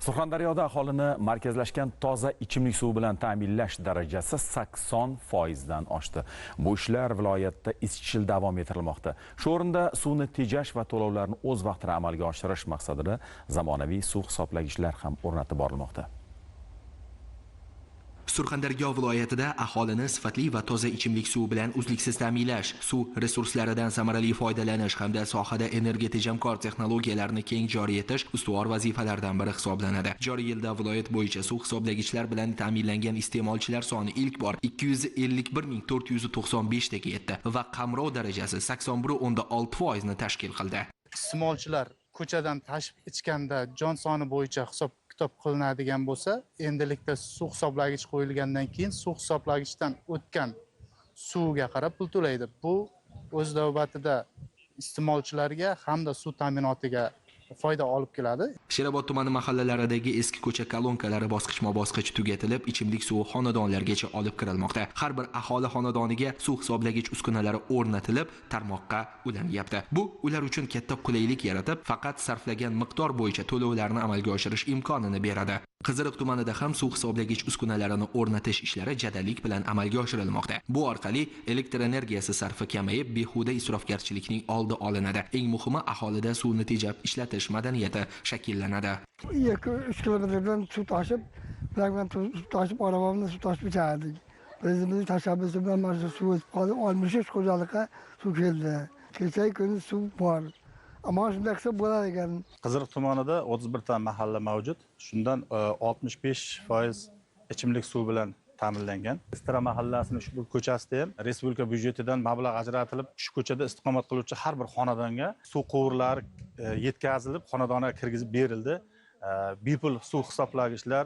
Surxondaryoda aholini markazlashgan toza ichimlik suvi bilan ta'minlash darajasi 80% dan oshdi. Bu ishlar viloyatda izchil davom ettirilmoqda. Shu o'rinda suvni tejash va to'lovlarni o'z vaqtida amalga oshirish maqsadida zamonaviy suv hisoblagichlar ham o'rnatib borilmoqda. Surxondaryo viloyatida aholini sifatli va toza ichimlik suvi bilan uzluksiz ta'minlash, suv resurslaridan samarali foydalanish hamda sohada energiya tejamkor texnologiyalarni keng joriy etish ustuvor vazifalardan biri hisoblanadi. Joriy yilda viloyat bo'yicha suv hisoblagichlar bilan ta'minlangan iste'molchilar soni ilk bor 251.495 taga yetdi va qamrov darajasi 81.6% ni tashkil qildi. Iste'molchilar ko'chadan tashib ichganda jon soni bo'yicha hisob kitob qilinadigan bo'lsa, endilikda suv hisoblagich qo'yilgandan keyin suv hisoblagichdan o'tgan suvga qarab pul to'laydi. Bu o'z navbatida iste'molchilarga hamda suv ta'minotiga foyda olib keladi. Sherobod tumani mahallalaridagi eski ko'cha kolonkalari bosqichma-bosqich tugatilib, ichimlik suvi xonadonlargacha olib kirilmoqda. Har bir aholi xonadoniga suv hisoblagich uskunalari o'rnatilib, tarmoqqa ulanyapti. Bu ular uchun katta qulaylik yaratib, faqat sarflagan miqdor bo'yicha to'lovlarni amalga oshirish imkonini beradi. Qiziriq tumanida ham suv hisoblagich uskunalarini o'rnatish ishlari jadallik bilan amalga oshirilmoqda. Bu orqali elektr energiyasi sarfi kamayib, behuda isrofgarchilikning oldi olinadi. Eng muhimi, aholida suvni tejab ishlatish madaniyati shakllanadi. 2-3 kilometrdan suv tashib, ulardan suv tashib, arabamni suv tashib ichardik. Bizning tashabbusi bilan mana suv 63 xo'jalikqa suv keldi. Kecha kuni suv bor. Ammo shunday qilsa bo'lar ekan. Qiziriq tumanida 31 ta mahalla mavjud. Shundan 65% ichimlik suv bilan ta'minlangan. Istira mahallasining shu ko'chasida ham respublika byudjetidan mablag' ajratilib, shu ko'chada istiqomat qiluvchi har bir xonadonga suv quvurlari yetkazilib, xonadonga kirgizib berildi. Bepul suv hisoblagichlar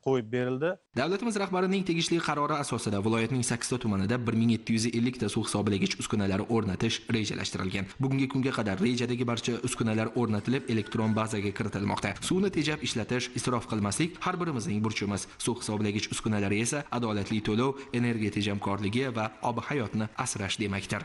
qo'yib berildi. Davlatimiz rahbarining tegishli qarori asosida viloyatning 8 ta tumanida 1750 ta suv hisoblagich uskunalari o'rnatish rejalashtirilgan. Bugungi kunga qadar rejadagi barcha uskunalar o'rnatilib, elektron bazaga kiritilmoqda. Suvni tejab ishlatish, isrof qilmaslik har birimizning burchimiz. Suv hisoblagich uskunalari esa adolatli to'lov, energiya tejamkorligi va ob-hayotni asrash demakdir.